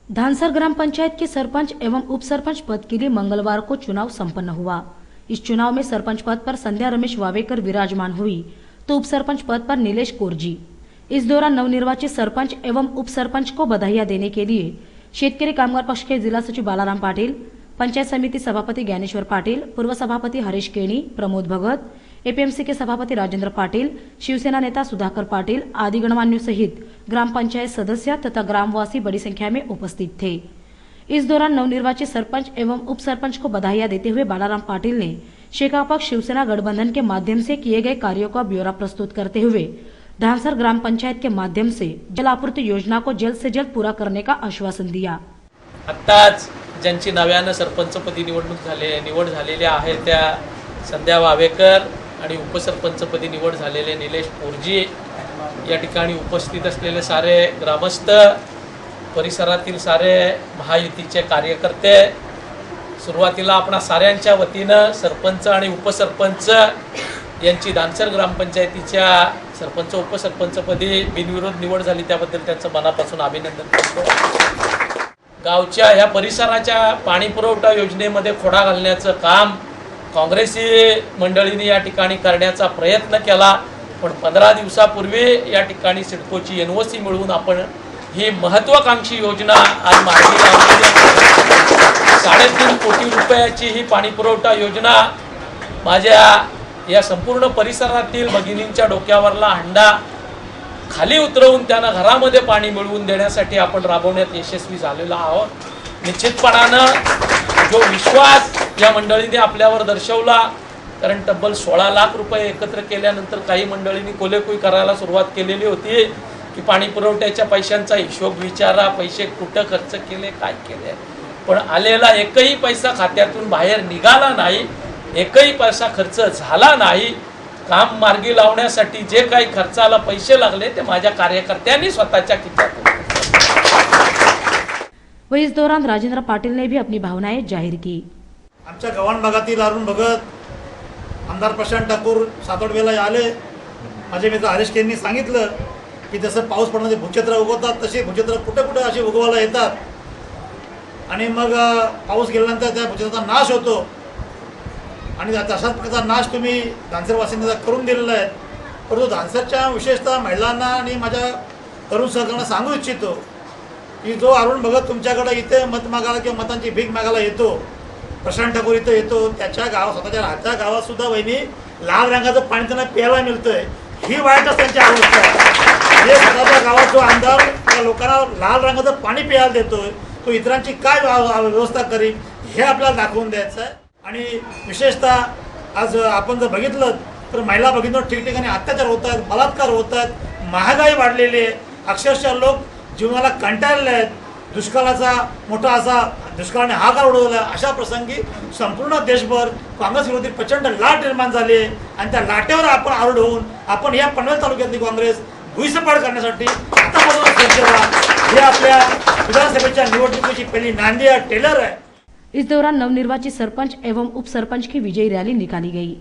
धानसर ग्राम पंचायत के सरपंच एवं उप सरपंच पद के लिए मंगलवार को चुनाव संपन्न हुआ। इस चुनाव में सरपंच पद पर संध्या रमेश वावेकर विराजमान हुई तो उप सरपंच पद पर नीलेश कोरजी। इस दौरान नवनिर्वाचित सरपंच एवं उप सरपंच को बधाइयां देने के लिए शेतकरी कामगार पक्ष के जिला सचिव बालाराम पाटिल, पंचायत समिति सभापति ज्ञानेश्वर पाटिल, पूर्व सभापति हरीश केणी, प्रमोद भगत, एपीएमसी के सभापति राजेंद्र पाटिल, शिवसेना नेता सुधाकर पाटिल आदि गणमान्यों सहित ग्राम पंचायत सदस्य तथा ग्रामवासी बड़ी संख्या में उपस्थित थे। इस दौरान नवनिर्वाचित सरपंच एवं उप सरपंच को बधाइयां देते हुए बालाराम पाटिल ने शेकापा शिवसेना गठबंधन के माध्यम से किए गए कार्यों का ब्यौरा प्रस्तुत करते हुए धानसर ग्राम पंचायत के माध्यम से जल आपूर्ति योजना को जल्द से जल्द पूरा करने का आश्वासन दिया। आत्ताच ज्यांची नव्यानं सरपंचपदी निवड झालेली आहे त्या संध्या वावेकर आणि उपसरपंचपदी निवड झालेले नीलेश कोरजी या ठिकाणी उपस्थित असलेले सारे ग्रामस्थ, परिसरातील सारे महायुतीचे कार्यकर्ते, सुरुवातीला आपणा साऱ्यांच्या वतीनं सरपंच आणि उपसरपंच यांची धानसर ग्रामपंचायतीच्या सरपंच उपसरपंचपदी बिनविरोध निवड झाली त्याबद्दल त्यांचं मनापासून अभिनंदन करतो। गावच्या ह्या परिसराच्या पाणी पुरवठा योजनेमध्ये खोडा घालण्याचं काम काँग्रेसी मंडळींनी या ठिकाणी करण्याचा प्रयत्न केला, पण 15 दिवसापूर्वी या ठिकाणी सिडकोची एनओसी मिळवून आपण ही महत्त्वाकांक्षी योजना आज मार्गी लावली आहे। 3.5 कोटी रुपयाची ही पाणी पुरवठा योजना माझ्या या संपूर्ण परिसरातील भगिनींच्या डोक्यावरला हंडा खाली उतरवून त्यांना घरामध्ये पाणी मिळवून देण्यासाठी आपण राबवण्यात यशस्वी झालेलो आहोत। निश्चितपणानं जो विश्वास या मंडळींनी आपल्यावर दर्शवला, कारण तब्बल 16 लाख रुपये एकत्र केल्यानंतर काही मंडळींनी कोलेकुई करायला सुरुवात केलेली होती की पाणी पुरवठ्याच्या पैशांचा हिशोब विचारा, पैसे कुठं खर्च केले, काय केले, पण आलेला एकही पैसा खात्यातून बाहेर निघाला नाही, एकही पैसा खर्च झाला नाही। काम मार्गी लावण्यासाठी जे काही खर्चाला पैसे लागले ते माझ्या कार्यकर्त्यांनी स्वतःच्या खिशातून। वहीं इस दौरान राजेंद्र पाटिल ने भी अपनी भावनाएं जाहिर की। आमच्या गव्हाण भागातील अरुण भगत, आमदार प्रशांत ठाकूर सातोडवेला आले। माझे मित्र हरीश केणी सांगितलं की जसं पाऊस पडण्याचे भूक्षेत्र उगवतात तसे भूक्षेत्र कुठे कुठे असे उगवायला येतात आणि मग पाऊस गेल्यानंतर त्या भूक्षेत्राचा नाश होतो आणि तशाच प्रकारचा नाश तुम्ही धानसरवासींना करून दिलेला आहे। परंतु धानसरच्या विशेषतः महिलांना आणि माझ्या तरुण सहकाऱ्यांना सांगू इच्छितो की जो अरुण भगत तुमच्याकडे इथे मत मागायला किंवा मतांची भीक मागायला येतो, प्रशांत ठाकूर इथं येतो, त्याच्या गावात स्वतःच्या राहत्या गावात सुद्धा वहिनी लाल रंगाचं पाणी त्यांना प्यायला मिळतंय, ही वाईटच त्यांची अवस्था आहे। जे स्वतःच्या गावात जो आमदार त्या लोकांना लाल रंगाचं पाणी प्यायला देतोय तो इतरांची काय व्यवस्था करील हे आपल्याला दाखवून द्यायचं आहे। आणि विशेषतः आज आपण जर बघितलं तर महिला भगिनींवर ठिकठिकाणी अत्याचार होत आहेत, बलात्कार होत आहेत, महागाई वाढलेली आहे, अक्षरशः लोक जीवनाला कंटाळलेले आहेत, दुष्काळाचा मोठा असा दुष्काळाने हाकार उडवला। अशा प्रसंगी संपूर्ण देशभर काँग्रेस विरोधी प्रचंड लाट निर्माण झाली आहे आणि त्या लाटेवर आपण आरूढ होऊन आपण या पनवेल तालुक्यातली काँग्रेस भुईसपाट करण्यासाठी आतापासूनच सज्ज व्हा। हे आपल्या विधानसभेच्या निवडणुकीची पहिली नांदी टेलर आहे। इस दौरान नवनिर्वाचित सरपंच एवं उप सरपंच की विजयी रैली निकाली गई।